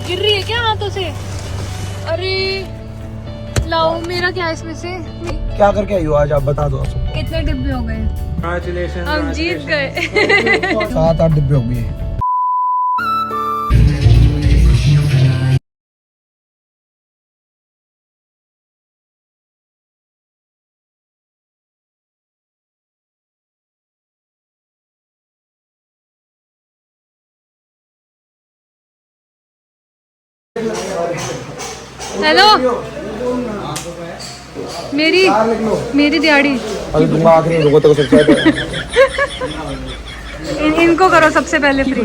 गिर रही है क्या हाथों से? अरे लाओ, मेरा क्या है इसमें से? क्या करके आई हो आज, आप बता दो सबको। कितने डिब्बे हो गए? हम जीत गए। 7-8 डिब्बे हो गए। हेलो, मेरी दिहाड़ी इनको करो सबसे पहले फ्री।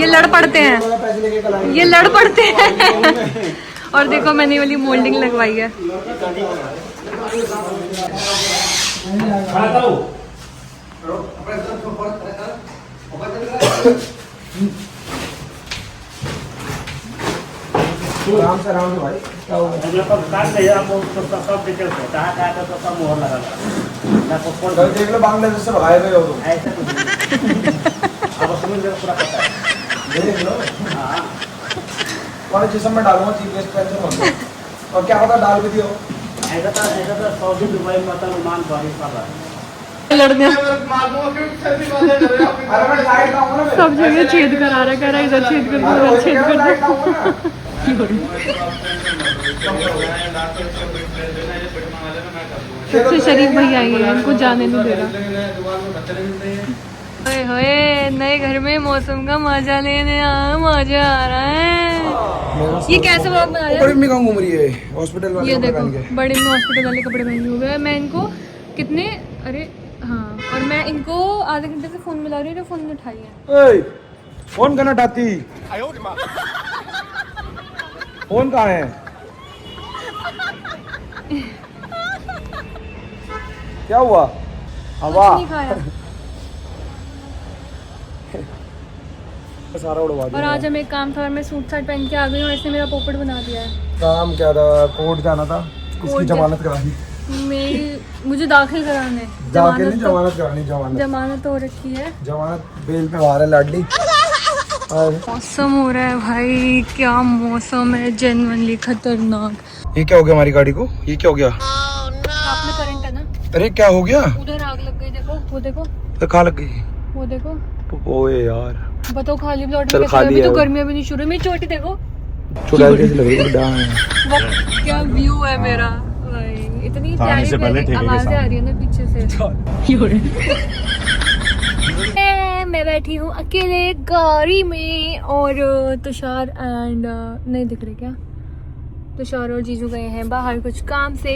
ये लड़ पड़ते हैं, और देखो मैंने ये वाली मोल्डिंग लगवाई है। आराम से भाई, क्या होगा? देख लो, बांग्लादेश से भगाए गए हो तुम। देख लो, तुम्हारे जिस्म में डालूंगा GPS पेन से मत। और क्या पता डाल भी दियो। लड़ने सब जगह छेद करा रहा, कह रहा इधर छेद कर, उधर छेद कर। सबसे शरीफ भैया आएंगे, इनको जाने नहीं दे रहा। ओए होए, नए घर में मौसम का मजा लेने मजा आ रहा है। ये कैसे व्लॉग बना रहे हैं? बड़ी मम्मी कहाँ घूम रही है? हॉस्पिटल वाले ये कपड़े देखो, पहन के। बड़े में हॉस्पिटल वाले कपड़े पहने हुए हैं। मैं इनको कितने, अरे हाँ, और मैं इनको आधे घंटे से फोन मिला रही हूँ, फोन नहीं उठाई है। फोन करना टाती, फोन कहाँ है? क्या हुआ? हवा नहीं खाया। सारा उड़वा दिया। और आज हम एक काम था और मैं सूट साट पहन के आ गई हूँ, इसने मेरा पोपट बना दिया है। काम क्या था? कोर्ट जाना था, इसकी जमानत करानी। मुझे दाखिल कराने। जमानत हो रखी है। जमानत बेल पे बाहर है लाडली। मौसम हो रहा है भाई, क्या मौसम है, जेन्युइनली खतरनाक। ये क्या हो गया हमारी गाड़ी को? ये क्या हो गया? आपने करंट है ना? अरे क्या हो गया? उधर आग लग गई, देखो वो देखो। तो कहाँ लग गई? वो देखो। ओए यार, बताओ खाली प्लॉट चल में खाली कैसे? है तो वो। गर्मियां भी नहीं शुरू, मेरी चोटी देखो, चुड़ैल कैसी लग रही है? क्या व्यू है मेरा भाई, इतनी प्यारी आवाजें आ रही है ना पीछे से। मैं बैठी हूँ अकेले गाड़ी में और तुषार एंड नहीं दिख रहे क्या, तुषार और जीजू गए हैं बाहर कुछ काम से।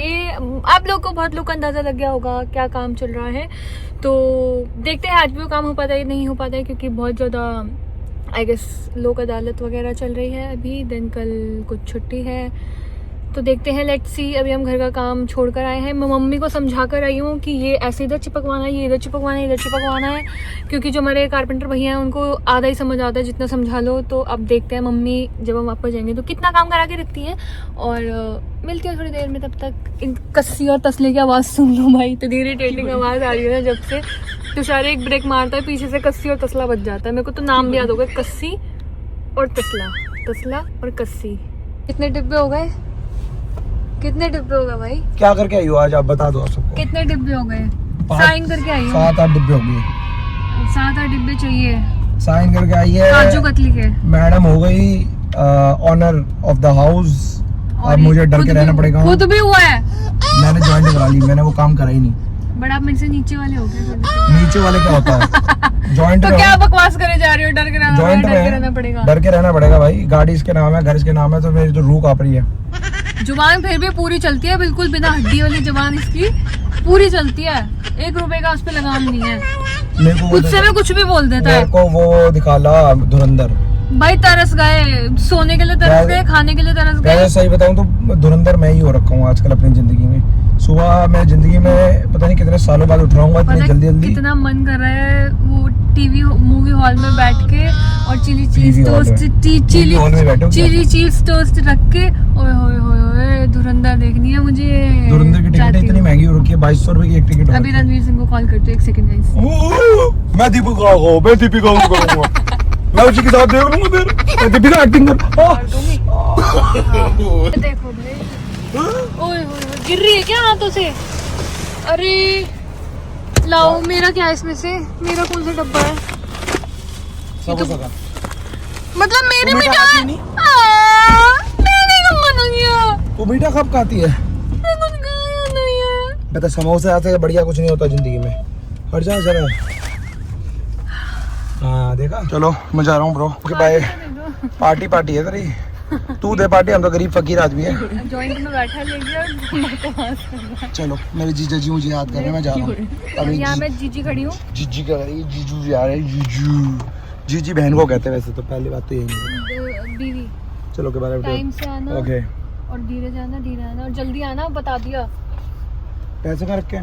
आप लोग को बहुत लोग को अंदाजा लग गया होगा क्या काम चल रहा है, तो देखते हैं आज भी वो काम हो पाता है नहीं हो पाता है, क्योंकि बहुत ज़्यादा आई गेस लोक अदालत वगैरह चल रही है अभी, दिन कल कुछ छुट्टी है, तो देखते हैं, लेट्स सी। अभी हम घर का काम छोड़कर आए हैं। मैं मम्मी को समझा कर आई हूँ कि ये ऐसे इधर चिपकवाना है, ये इधर चिपकवाना है, इधर चिपकवाना है, क्योंकि जो हमारे कारपेंटर भैया हैं उनको आधा ही समझ आता है जितना समझा लो। तो अब देखते हैं मम्मी जब हम वापस जाएंगे तो कितना काम करा के रखती हैं, और मिलती है थोड़ी देर में। तब तक इन कस्सी और तसले की आवाज़ सुन लो भाई, तो इरिटेटिंग आवाज़ आ रही है ना जब से। तुषार एक ब्रेक मारता है, पीछे से कस्सी और तसला बच जाता है। मेरे को तो नाम भी याद होगा, कस्सी और तसला, तसला और कस्सी। कितने डिब्बे हो गए? कितने डिब्बे हो गए भाई? क्या करके आई हो आज, आप बता दो सबको। कितने डिब्बे हो गए? साइन करके आई हूँ। 7-8 डिब्बे हो गए। 7-8 डिब्बे चाहिए, साइन करके आई है। काजू कतली के। मैडम हो गई ऑनर ऑफ द हाउस। अब मुझे डर के रहना पड़ेगा। खुद भी हुआ है, मैंने ज्वाइंट करा ली, मैंने वो काम करा ही नहीं। बट आप मेरे से नीचे वाले हो गए। नीचे वाले क्या होता है? जॉइंट तो क्या बकवास करे जा रही हो? डर के रहना पड़ेगा। डर के रहना पड़ेगा भाई, गाड़ी इसके नाम है, घर इसके नाम है, तो मेरी तो रूह कांप रही है। जुबान फिर भी पूरी चलती है, बिल्कुल बिना हड्डी वाली जुबान इसकी पूरी चलती है। 1 रुपए का उस पर लगाम नहीं है। खुद से में कुछ भी बोल देता है। को वो दिखाला धुरंधर भाई, तरस गए, सोने के लिए तरस गए, खाने के लिए तरस गए। सही बताऊं तो धुरंधर मैं ही हो रखा हूँ आजकल अपनी जिंदगी में। सुबह मैं जिंदगी में पता नहीं कितने सालों बाद उठ रहा हूँ, इतनी जल्दी। कितना मन कर रहा है वो टीवी मूवी हॉल में बैठ के और चिली चीज टोस्ट रख के, ओए होए होए, धुरंधर देखनी है मुझे। धुरंधर की टिकट इतनी महंगी हो रखी है, 2200 रुपए की एक टिकट। अभी रणवीर सिंह को कॉल करते, 1 सेकंड गाइस। मैं दीपिका को करूंगा। मैं उसी के साथ देख लूंगा फिर। दीपिका एक्टिंग कर। मार दूंगी। हाँ। देखो भाई, ओए होए, गिर रही है क्या हाथों से? अरे लाओ, मेरा क्या है इसमें से? मेरा कौन सा डब्बा है? सब हो सका। मतलब मेरी मीठा मिठाई खाती नहीं? मैंने कब मना किया? वो मीठा कब खाती है? मैं कुछ खाया नहीं है। मैं तो समोसे आते बढ़िया कुछ नहीं होता जिंदगी में। हट जा जरा। हाँ देखा। चलो मैं जा रहा हूँ bro. Okay bye. Party party है तेरी, तू दे पार्टी, हम तो गरीब फकीर आदमी है। जॉइंट में बैठा लेके और बकवास कर रहा है। चलो मेरे जीजा जी मुझे याद कर रहे हैं, मैं जा रहा हूँ। और यहाँ मैं जीजी खड़ी हूँ। जीजी का जीजू जा रहे हैं। जीजू जीजी बहन को कहते हैं वैसे तो, पहली बात तो यही है। बीवी। चलो के बारे में टाइम से आना ओके। और धीरे जाना, धीरे आना और जल्दी आना, बता दिया। पैसे का रख के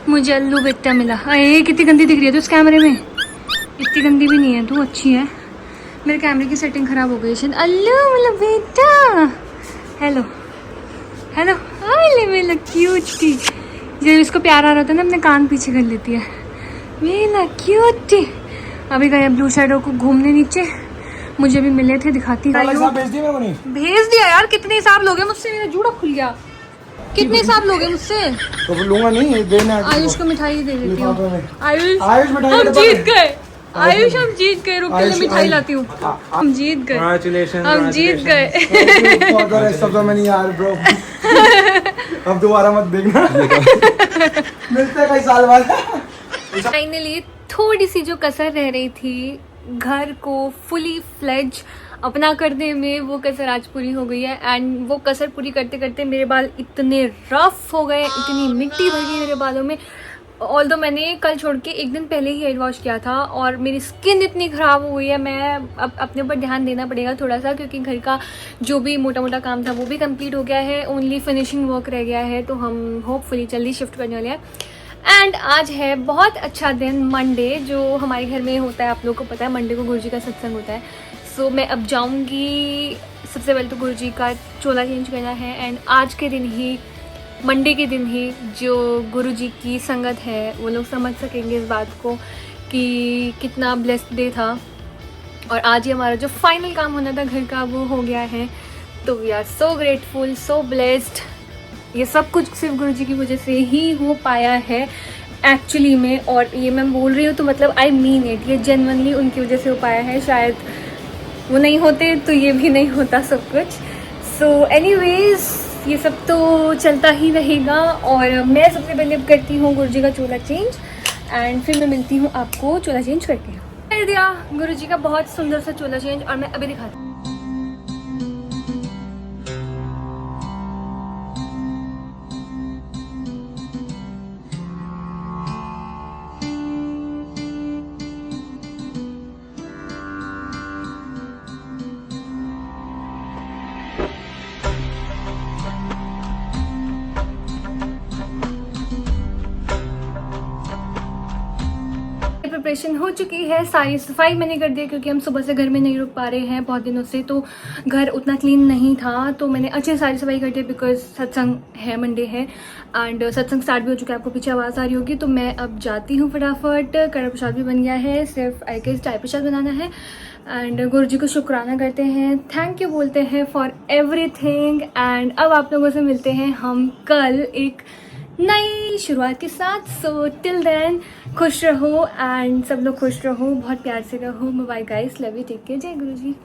मुझे अल्लू बेटा मिला। अरे कितनी गंदी दिख रही है तू इस कैमरे में। इतनी गंदी भी नहीं है तू, अच्छी है। मेरे कैमरे की सेटिंग खराब हो गई शायद। अल्लू मिला बेटा। Hello hello. अल्लू मिला क्यूट थी। जब इसको प्यार आ रहा था ना, अपने कान पीछे कर लेती है। मिला क्यूट थी। अभी गए ब्लू शैडो को घूमने नीचे, मुझे भी मिले थे, दिखाती हूँ। भेज दिया मेरे को नहीं? भेज दिया यार। कितने हिसाब लोगे मुझसे? मेरा जूड़ा खुल गया। कितने हिसाब लोगे मुझसे? तो लूंगा नहीं, देना। आयुष को मिठाई दे देती हूँ। आयुष आयुष मिठाई हम का जीत डब्बा गए। आयुष हम जीत गए। रुक के लिए मिठाई लाती हूँ। हम जीत गए। हम जीत गए। सब तो मैं नहीं यार ब्रो। अब दोबारा मत देखना। मिलते हैं कई साल बाद। फाइनली थोड़ी सी जो कसर रह रही थी घर को फुली फ्लेज अपना करने में, वो कसर आज पूरी हो गई है। एंड वो कसर पूरी करते करते मेरे बाल इतने रफ हो गए, इतनी मिट्टी भर गई मेरे बालों में। ऑल्दो मैंने कल छोड़ के एक दिन पहले ही हेयर वॉश किया था और मेरी स्किन इतनी ख़राब हो गई है। मैं अब अपने ऊपर ध्यान देना पड़ेगा थोड़ा सा, क्योंकि घर का जो भी मोटा मोटा काम था वो भी कंप्लीट हो गया है। ओनली फिनिशिंग वर्क रह गया है, तो हम होपफुली जल्दी शिफ्ट करने वाले हैं। एंड आज है बहुत अच्छा दिन, मंडे, जो हमारे घर में होता है। आप लोगों को पता है मंडे को गुरुजी का सत्संग होता है। सो मैं अब जाऊंगी। सबसे पहले तो गुरुजी का चोला चेंज करना है। एंड आज के दिन ही, मंडे के दिन ही, जो गुरुजी की संगत है वो लोग समझ सकेंगे इस बात को कि कितना ब्लेस्ड डे था। और आज ही हमारा जो फाइनल काम होना था घर का वो हो गया है। तो we are so grateful, so blessed. ये सब कुछ सिर्फ गुरुजी की वजह से ही हो पाया है एक्चुअली में। और ये मैं बोल रही हूँ तो मतलब आई मीन इट, ये जेन्युइनली उनकी वजह से हो पाया है। शायद वो नहीं होते तो ये भी नहीं होता सब कुछ। सो एनीवेज ये सब तो चलता ही रहेगा। और मैं सबसे पहले अब करती हूँ गुरुजी का चोला चेंज एंड फिर मैं मिलती हूँ आपको चोला चेंज करके। कर दिया गुरुजी का बहुत सुंदर सा चोला चेंज और मैं अभी दिखाती हूँ। प्रिपरेशन हो चुकी है, सारी सफाई मैंने कर दी क्योंकि हम सुबह से घर में नहीं रुक पा रहे हैं बहुत दिनों से, तो घर उतना क्लीन नहीं था। तो मैंने अच्छे सारी सफाई कर दी बिकॉज सत्संग है, मंडे है एंड सत्संग स्टार्ट भी हो चुका है। आपको पीछे आवाज़ आ रही होगी तो मैं अब जाती हूँ फटाफट। कड़ा प्रसाद भी बन गया है, सिर्फ आई गेस चाय प्रसाद बनाना है। एंड गुरु जी को शुक्राना करते हैं, थैंक यू बोलते हैं फॉर एवरीथिंग। एंड अब आप लोगों से मिलते हैं हम कल एक नई शुरुआत के साथ। सो टिल देन खुश रहो एंड सब लोग खुश रहो, बहुत प्यार से रहो। Bye guys, love you, take care, जय गुरु जी।